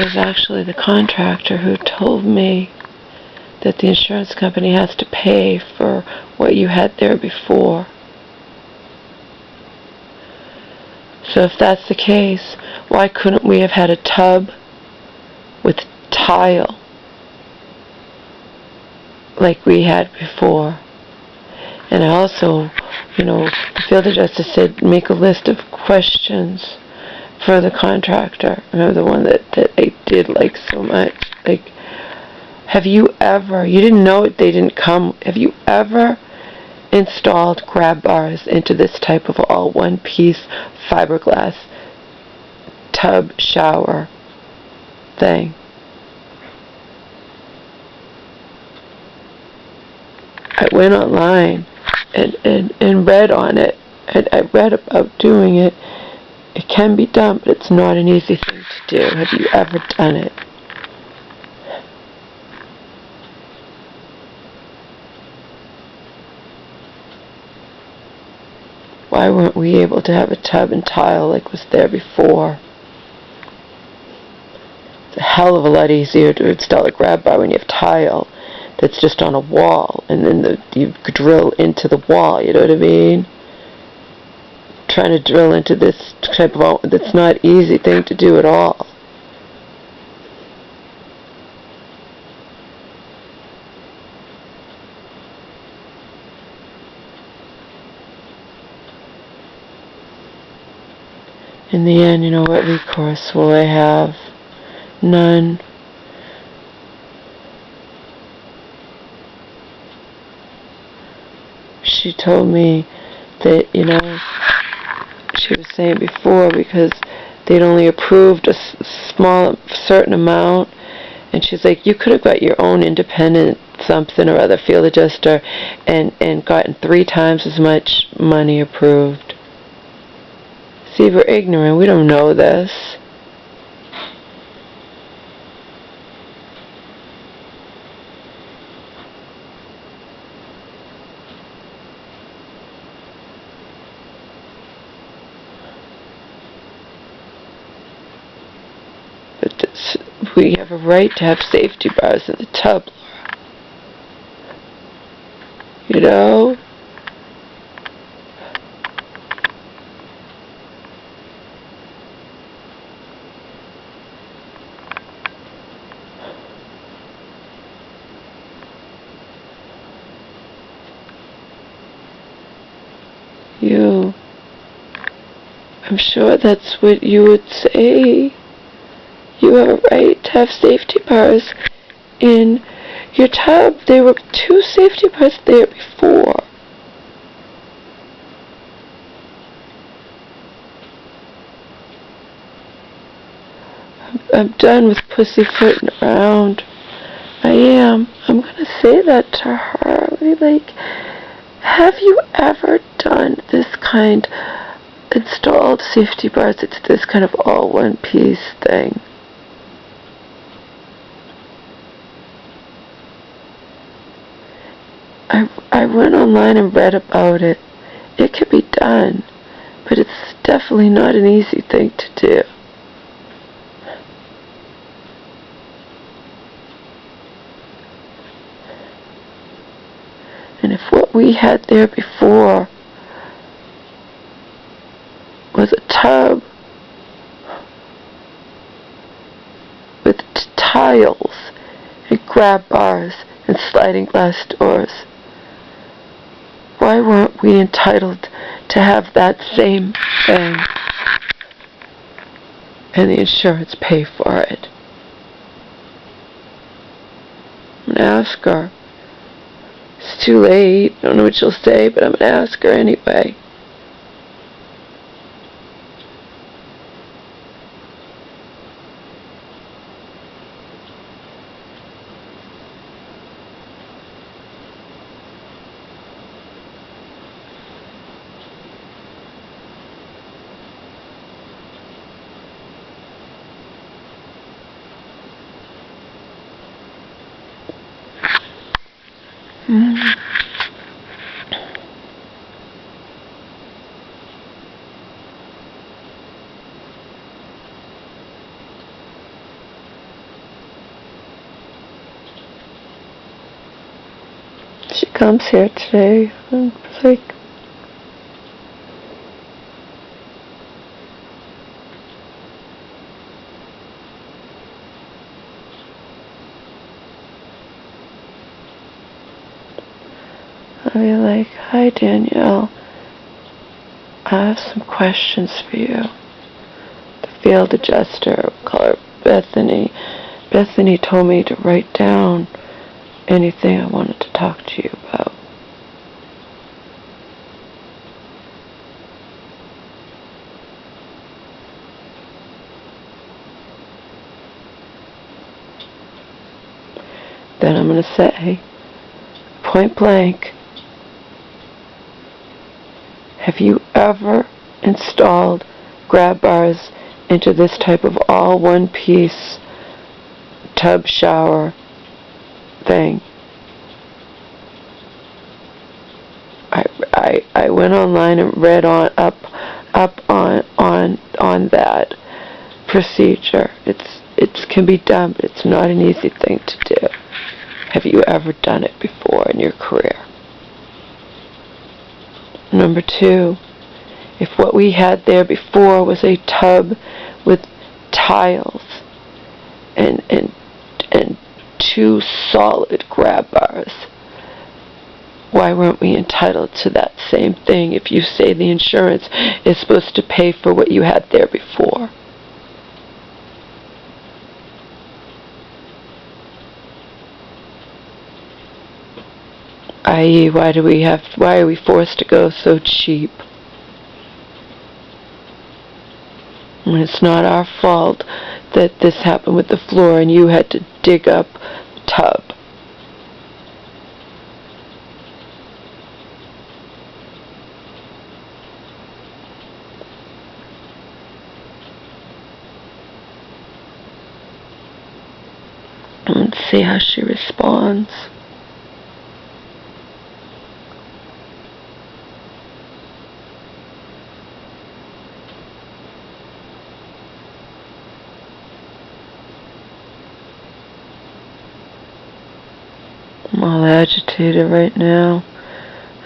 was actually the contractor who told me that the insurance company has to pay for what you had there before. So if that's the case, why couldn't we have had a tub with tile like we had before? And I also, the field adjuster said make a list of questions for the contractor. Remember the one that I did like so much? Like, have you ever, you didn't know it, they didn't come, have you ever installed grab bars into this type of all one-piece fiberglass tub shower thing? I went online and read on it. I read about doing it. It can be done, but it's not an easy thing to do. Have you ever done it? Why weren't we able to have a tub and tile like was there before? It's a hell of a lot easier to install a grab bar when you have tile that's just on a wall, and then you drill into the wall, you know what I mean? Trying to drill into this type of, that's not an easy thing to do at all. In the end, what recourse will I have? None. She told me that, she was saying before, because they'd only approved a certain amount, and she's like, you could have got your own independent something or other field adjuster and gotten 3 times as much money approved. See, we're ignorant. We don't know this. But we have a right to have safety bars in the tub, Laura. I'm sure that's what you would say. You have a right to have safety bars in your tub. There were 2 safety bars there before. I'm done with pussyfooting around. I am. I'm going to say that to her. Have you ever done this kind, installed safety bars? It's this kind of all one piece thing. I went online and read about it. It can be done, but it's definitely not an easy thing to do. And if what we had there before was a tub with tiles and grab bars and sliding glass doors, why weren't we entitled to have that same thing and the insurance pay for it? I'm going to ask her. It's too late. I don't know what she'll say, but I'm going to ask her anyway. comes here today. It's like, I'll be like, hi Danielle, I have some questions for you. The field adjuster, we'll call her Bethany. Bethany told me to write down anything I wanted to talk to you about. Then I'm going to say, point blank, have you ever installed grab bars into this type of all one-piece tub shower thing? I went online and read up on that procedure. It can be done, but it's not an easy thing to do. Have you ever done it before in your career? Number 2, if what we had there before was a tub with tiles and 2 solid grab bars, why weren't we entitled to that same thing if you say the insurance is supposed to pay for what you had there before? I.e., why are we forced to go so cheap? When it's not our fault that this happened with the floor and you had to dig up the tub. Let's see how she responds. I'm all agitated right now.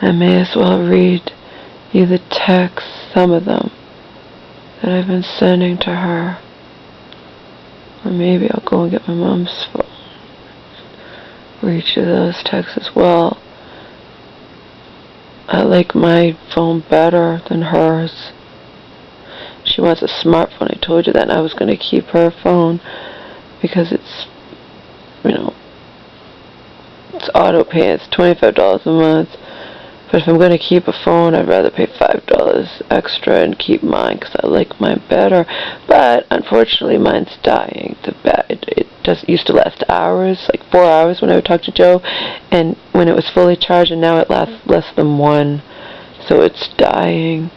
I may as well read you the texts, some of them, that I've been sending to her. Or maybe I'll go and get my mom's phone. Read you those texts as well. I like my phone better than hers. She wants a smartphone. I told you that, and I was going to keep her phone because it's, it's auto pay. It's $25 a month. But if I'm going to keep a phone, I'd rather pay $5 extra and keep mine because I like mine better. But unfortunately, mine's dying. It used to last hours, like 4 hours when I would talk to Joe, and when it was fully charged, and now it lasts less than 1. So it's dying,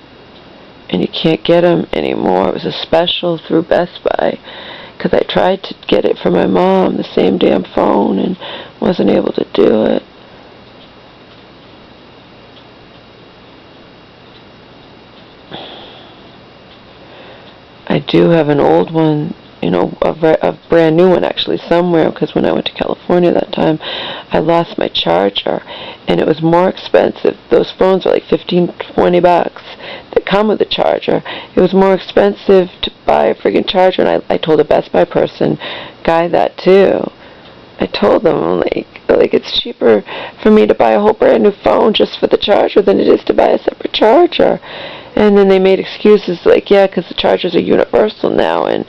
and you can't get them anymore. It was a special through Best Buy because I tried to get it for my mom, the same damn phone, and wasn't able to do it. I do have an old one, a brand new one actually somewhere, because when I went to California that time, I lost my charger, and it was more expensive. Those phones are like $15-20 that come with a charger. It was more expensive to buy a friggin' charger, and I told a Best Buy guy that too. I told them, like it's cheaper for me to buy a whole brand new phone just for the charger than it is to buy a separate charger. And then they made excuses like, yeah, because the chargers are universal now, and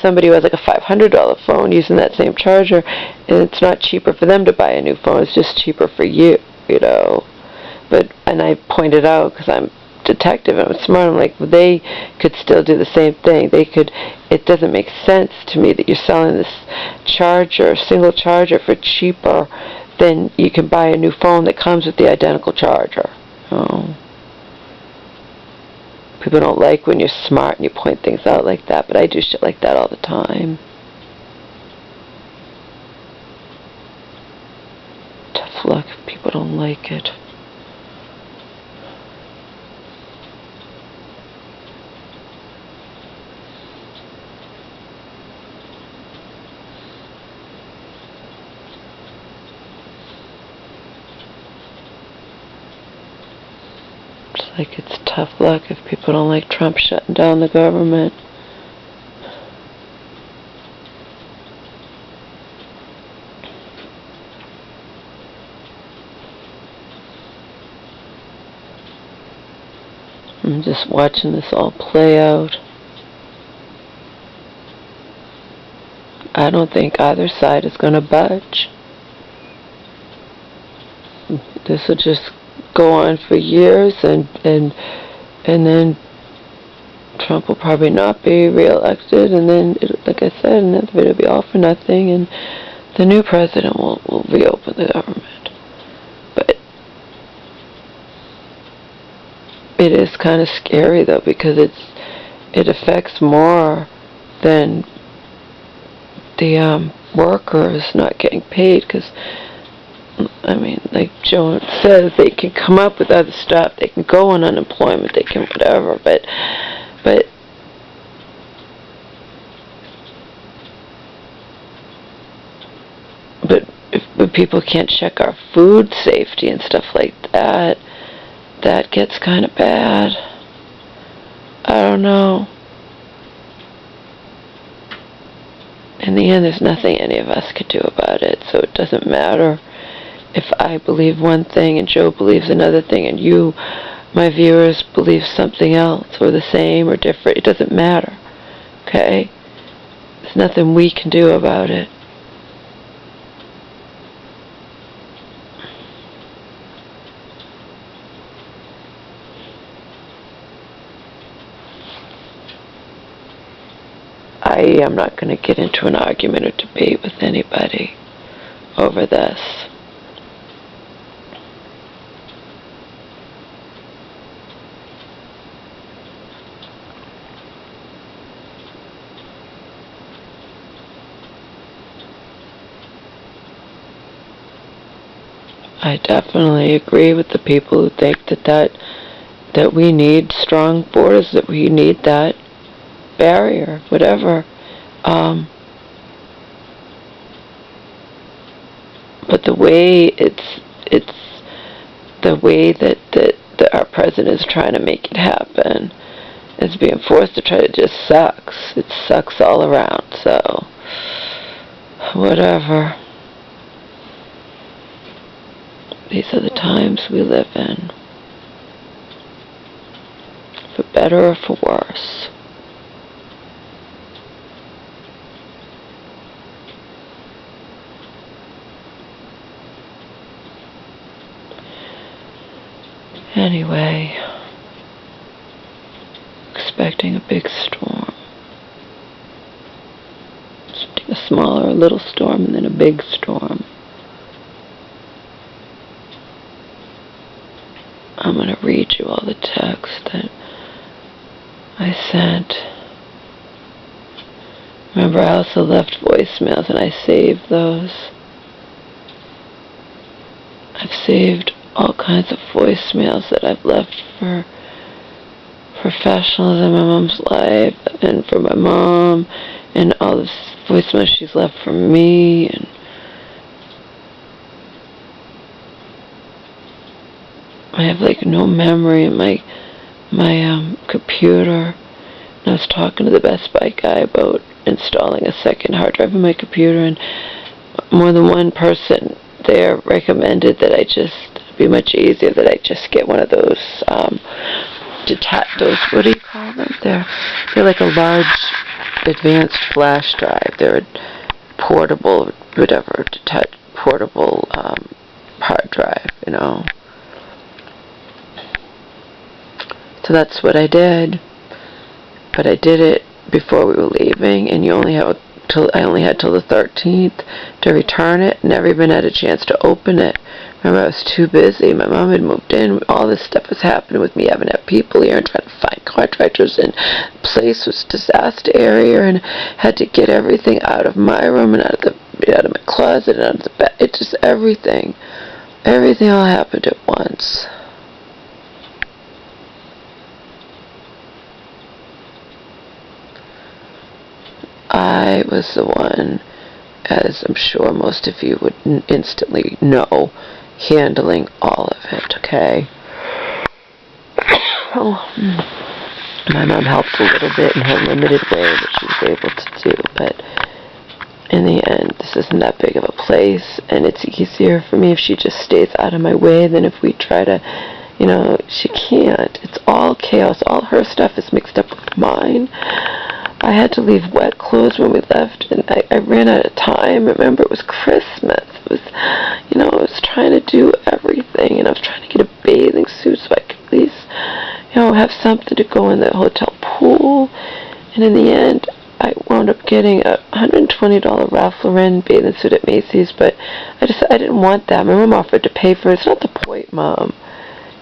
somebody who has like a $500 phone using that same charger, and it's not cheaper for them to buy a new phone, it's just cheaper for you, and I pointed out, because I'm detective and I'm smart, I'm like, well, they could still do the same thing. It doesn't make sense to me that you're selling this single charger for cheaper than you can buy a new phone that comes with the identical charger. People don't like when you're smart and you point things out like that, but I do shit like that all the time. Tough luck if people don't like it. like it's tough luck if people don't like Trump shutting down the government. I'm just watching this all play out. I don't think either side is going to budge. This will just go on for years, and then Trump will probably not be reelected, and then, like I said, and then it'll be all for nothing, and the new president will reopen the government. But it is kind of scary, though, because it affects more than the workers not getting paid, because I mean, like Joan says, they can come up with other stuff, they can go on unemployment, they can whatever, but if people can't check our food safety and stuff like that, that gets kind of bad. I don't know. In the end, there's nothing any of us could do about it, so it doesn't matter if I believe one thing and Joe believes another thing and you, my viewers, believe something else or the same or different. It doesn't matter, okay? There's nothing we can do about it. I am not going to get into an argument or debate with anybody over this. I definitely agree with the people who think that we need strong borders, that we need that barrier, whatever. But the way the way that our president is trying to make it happen is being forced to try to just sucks. It sucks all around. So whatever. These are the times we live in, for better or for worse. Anyway, expecting a big storm. A smaller, little storm, and then a big storm. I'm going to read you all the text that I sent. Remember, I also left voicemails, and I saved those. I've saved all kinds of voicemails that I've left for professionals in my mom's life, and for my mom, and all the voicemails she's left for me, and I have like no memory in my computer. And I was talking to the Best Buy guy about installing a second hard drive in my computer, and more than one person there recommended that I just, it'd be much easier that I just get one of those those, what do you call them? They're like a large advanced flash drive. They're a portable, whatever, portable hard drive, you know. So that's what I did. But I did it before we were leaving, and I only had till the 13th to return it. Never even had a chance to open it. Remember, I was too busy. My mom had moved in. All this stuff was happening with me, having to have people here and trying to find contractors, and the place was a disaster area, and had to get everything out of my room and out of my closet and out of the bed. It just everything all happened at once. I was the one, as I'm sure most of you would instantly know, handling all of it, okay? my mom helped a little bit in her limited way that she was able to do, but in the end, this isn't that big of a place, and it's easier for me if she just stays out of my way than if we try to, you know, she can't. It's all chaos. All her stuff is mixed up with mine. I had to leave wet clothes when we left, and I ran out of time. Remember, it was Christmas. It was, you know, I was trying to do everything, and I was trying to get a bathing suit so I could at least, you know, have something to go in the hotel pool. And in the end, I wound up getting a $120 Ralph Lauren bathing suit at Macy's, but I didn't want that. My mom offered to pay for it. It's not the point, Mom.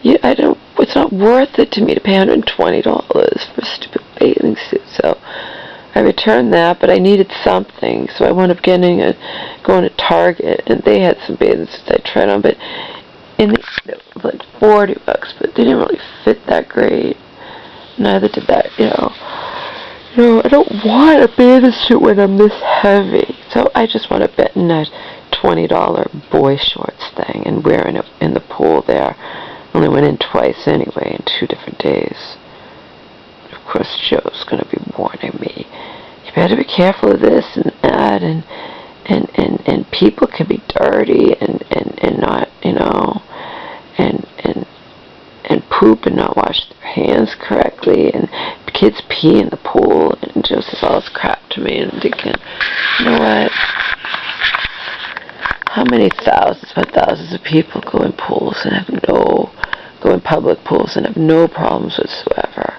It's not worth it to me to pay $120 for a stupid bathing suit. So I returned that, but I needed something, so I wound up going to Target, and they had some bathing suits I tried on, but it was like $40, but they didn't really fit that great. Neither did that, you know. I don't want a bathing suit when I'm this heavy, so I just wound up getting that $20 boy shorts thing and wearing it in the pool there. Only went in twice anyway, in 2 different days. Of course, Joe's going to be warning me. You better be careful of this and that, and people can be dirty and not, you know, and poop and not wash their hands correctly, and kids pee in the pool, and Joe says all this crap to me, and I'm thinking, you know what? How many thousands of people go in pools and go in public pools and have no problems whatsoever?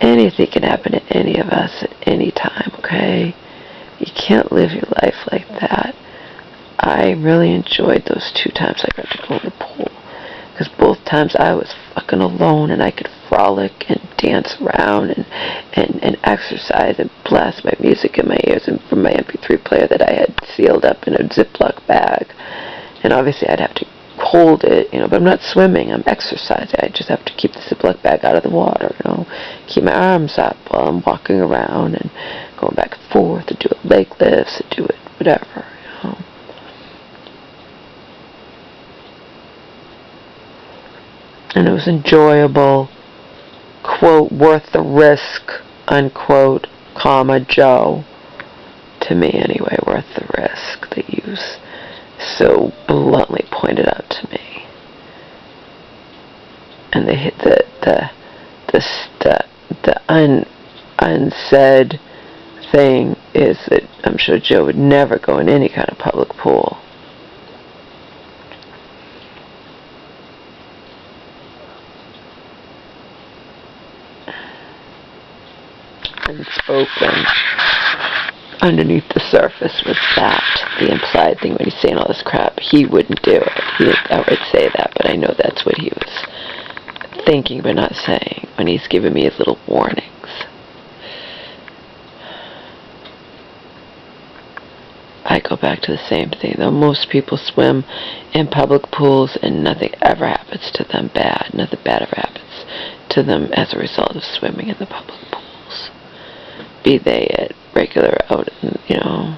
Anything can happen to any of us at any time, okay? You can't live your life like that. I really enjoyed those 2 times I got to go in the pool, because both times I was fucking alone, and I could frolic and dance around and exercise and blast my music in my ears and from my MP3 player that I had sealed up in a Ziploc bag. And obviously I'd have to hold it, you know, but I'm not swimming, I'm exercising. I just have to keep the Ziploc bag out of the water, you know, keep my arms up while I'm walking around and going back and forth, and do it leg lifts, and do it whatever, you know. And it was enjoyable, quote, worth the risk, unquote, comma, Joe, to me anyway, worth the risk that you so bluntly pointed out to me. And they hit the unsaid thing is that I'm sure Joe would never go in any kind of public pool. Unspoken underneath the surface was that, the implied thing when he's saying all this crap. He wouldn't do it. He didn't outright say that, but I know that's what he was thinking but not saying when he's giving me his little warnings. I go back to the same thing, though. Most people swim in public pools and nothing ever happens to them bad. Nothing bad ever happens to them as a result of swimming in the public pools. Be they at regular out, you know,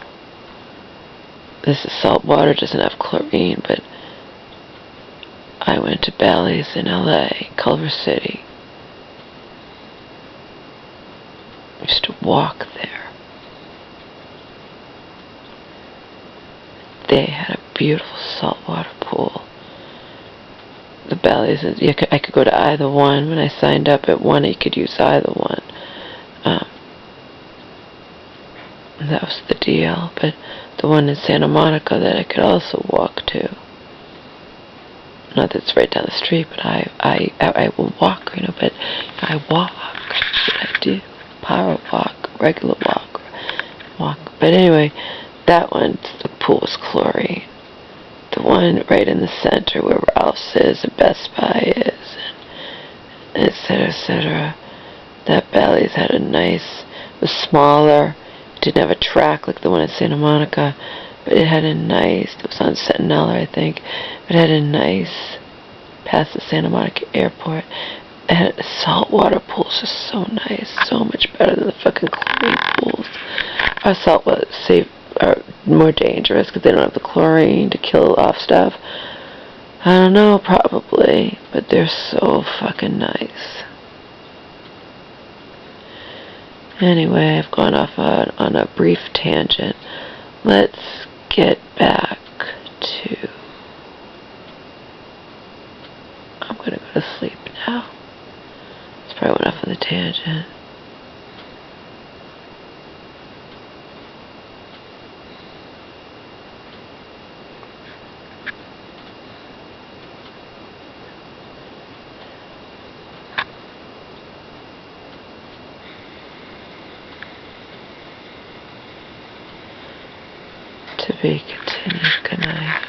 this is salt water, doesn't have chlorine, but I went to Bally's in LA, Culver City. I used to walk there. They had a beautiful saltwater pool. The Bally's, I could go to either one. When I signed up at one, you could use either one. That was the deal. But the one in Santa Monica that I could also walk to. Not that it's right down the street, but I will walk, you know, but I walk. That's what I do. Power walk, regular walk. But anyway, that one, the pool was chlorine. The one right in the center where Ralph's is and Best Buy is, and et cetera, that Bally's had a nice, it was smaller, it didn't have a track like the one in Santa Monica, but it had a nice, it was on Centinela, I think, but it had a nice, past the Santa Monica airport, it had saltwater pools, just so nice, so much better than the fucking chlorine pools. Our saltwater are more dangerous because they don't have the chlorine to kill off stuff. I don't know, probably, but they're so fucking nice. Anyway, I've gone off on a brief tangent. Let's get back to... I'm going to go to sleep now. It's probably enough of the tangent. To be continued. Good night.